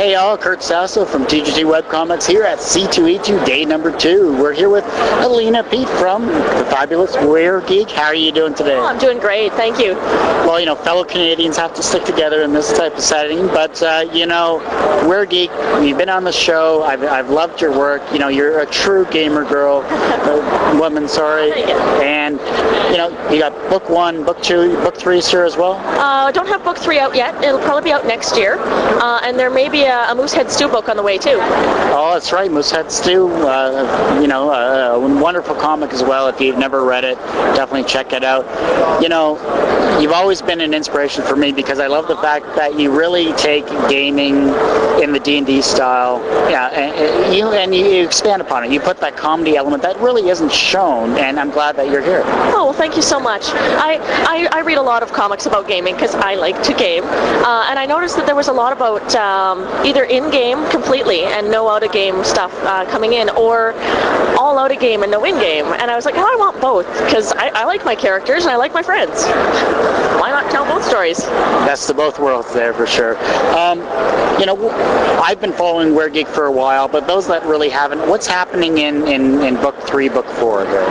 Hey y'all, Kurt Sasso from TGT Webcomics here at C2E2 day number 2. We're here with Alina Pete from the fabulous WereGeek. How are you doing today? Oh, I'm doing great, thank you. Well, you know, fellow Canadians have to stick together in this type of setting, but you know, WereGeek, you've been on the show, I've loved your work, you know, you're a true gamer girl, woman, sorry, and you know, you got book 1, book 2, book 3, sir, as well? I don't have book 3 out yet, it'll probably be out next year, and there may be a Moosehead Stew book on the way too. Oh, that's right, Moosehead Stew, you know, a wonderful comic as well. If you've never read it, definitely check it out. You know, you've always been an inspiration for me because I love the fact that you really take gaming in the D&D style, and you expand upon it. You put that comedy element that really isn't shown, and I'm glad that you're here. Oh, well, thank you so much. I read a lot of comics about gaming because I like to game, and I noticed that there was a lot about either in-game completely and no out-of-game stuff coming in, or all out-of-game and no in-game, and I was like, oh, I want both, because I like my characters and I like my friends. Why not tell both stories? Best of both worlds there, for sure. You know, I've been following WereGeek for a while, but those that really haven't, what's happening in book 3, book 4 here?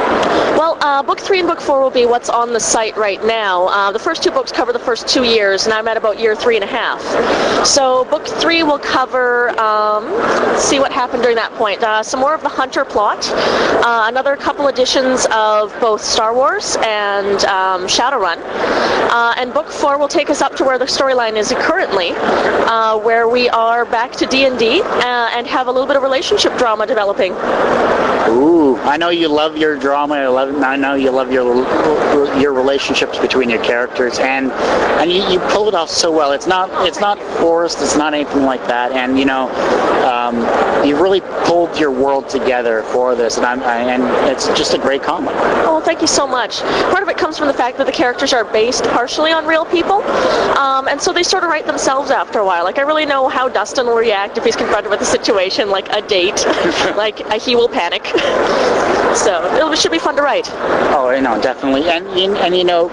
Well, book 3 and book 4 will be what's on the site right now. The first 2 books cover the first 2 years, and I'm at about year 3.5. So book 3 will cover, let's see what happened during that point. Some more of the Hunter plot, another couple editions of both Star Wars and Shadowrun, and book 4 will take us up to where the storyline is currently, where we are back to D&D and have a little bit of relationship drama developing. Ooh, I know you love your drama. I know you love your relationships between your characters, and you pull it off so well. It's not forced. It's not anything like that. And you know, you really pulled your world together for this, and it's just a great comic. Oh, well, thank you so much. Part of it comes from the fact that the characters are based partially on real people, and so they sort of write themselves after a while. Like, I really know how Dustin will react if he's confronted with a situation like a date, like he will panic. So it should be fun to write. Oh, you know, definitely. And you know,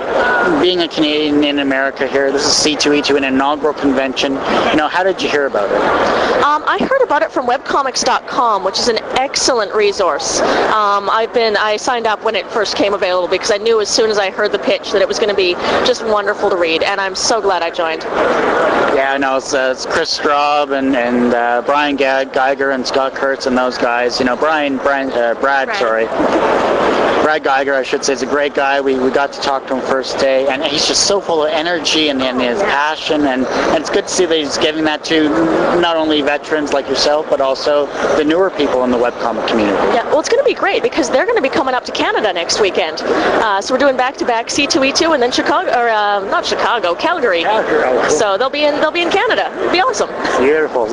being a Canadian in America here, this is C2E2, an inaugural convention. You know, how did you hear about it? I heard about it from webcomics.com, which is an excellent resource. I signed up when it first came available because I knew as soon as I heard the pitch that it was going to be just wonderful to read, and I'm so glad I joined. Yeah, I know, it's Chris Straub and Brian Geiger and Scott Kurtz and those guys. You know, Brad Geiger, I should say, is a great guy. We got to talk to him first day, and he's just so full of energy and his passion, and it's good to see that he's giving that to not only veterans like yourself, but also the newer people in the webcomic community. Yeah, well, it's going to be great because they're going to be coming up to Canada next weekend. So we're doing back-to-back C2E2 and then Calgary. So they'll be in Canada. It'll be awesome. Beautiful.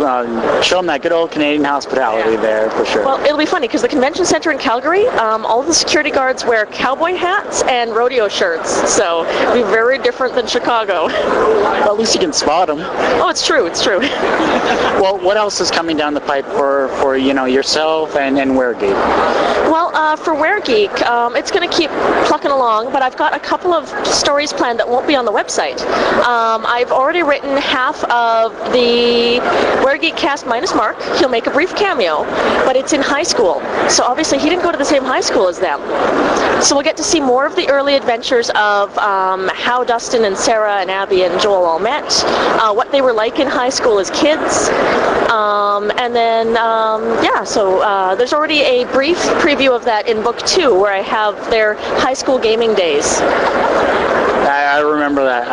Show them that good old Canadian hospitality there, for sure. Well, it'll be funny because the convention center in Calgary, all the security guards wear cowboy hats and rodeo shirts, so it'll be very different than Chicago. Well, at least you can spot them. Oh, it's true. Well, what else is coming down the pipe for you know, yourself and WereGeek? Well, for WereGeek, it's going to keep plucking along, but I've got a couple of stories planned that won't be on the website. I've already written half of the WereGeek cast minus Mark. He'll make a brief cameo, but it's in high school, so obviously he didn't go to the same high school as them. So we'll get to see more of the early adventures of how Dustin and Sarah and Abby and Joel all met, what they were like in high school as kids, and then, so there's already a brief preview of that in book 2 where I have their high school gaming days. I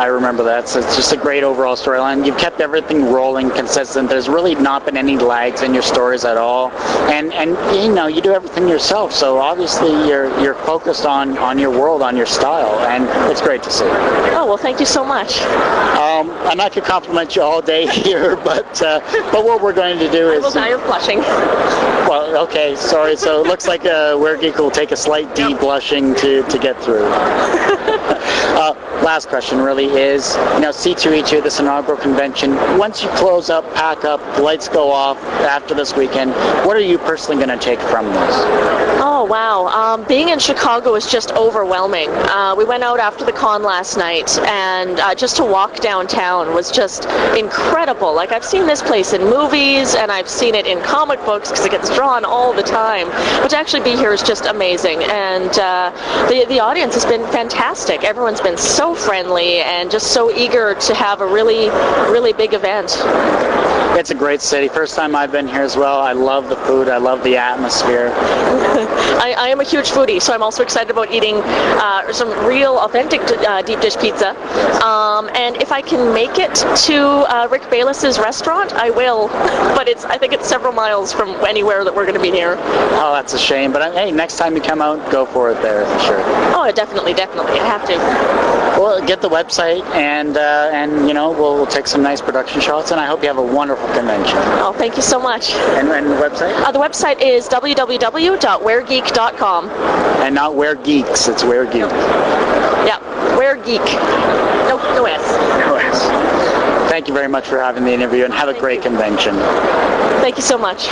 remember that. So it's just a great overall storyline. You've kept everything rolling, consistent. There's really not been any lags in your stories at all. And you know, you do everything yourself. So obviously you're focused on your world, on your style, and it's great to see. Oh, well, thank you so much. And I could compliment you all day here, but what we're going to do is... I will die of blushing. Well, okay, sorry. So it looks like WereGeek will take a slight de-blushing to get through. last question really is, C2E2, this inaugural convention, once you close up, pack up, the lights go off after this weekend, what are you personally going to take from this? Oh, wow. Being in Chicago is just overwhelming. We went out after the con last night, and just to walk downtown was just incredible. Like, I've seen this place in movies, and I've seen it in comic books because it gets drawn all the time. But to actually be here is just amazing. And the audience has been fantastic. Everyone's been so friendly and just so eager to have a really, really big event. It's a great city. First time I've been here as well. I love the food. I love the atmosphere. I am a huge foodie, so I'm also excited about eating some real authentic deep dish pizza. And if I can make it to Rick Bayless's restaurant, I will. But I think it's several miles from anywhere that we're going to be near. Oh, that's a shame. But hey, next time you come out, go for it there for sure. Oh, definitely. I have to. Well, get the website, and we'll take some nice production shots, and I hope you have a wonderful convention. Oh, thank you so much. And the website? The website is www.weargeek.com. And not Wear Geeks, it's Wear Geek. Yeah, Wear Geek. No S. No S. Thank you very much for having the interview, and have a great convention. Thank you so much.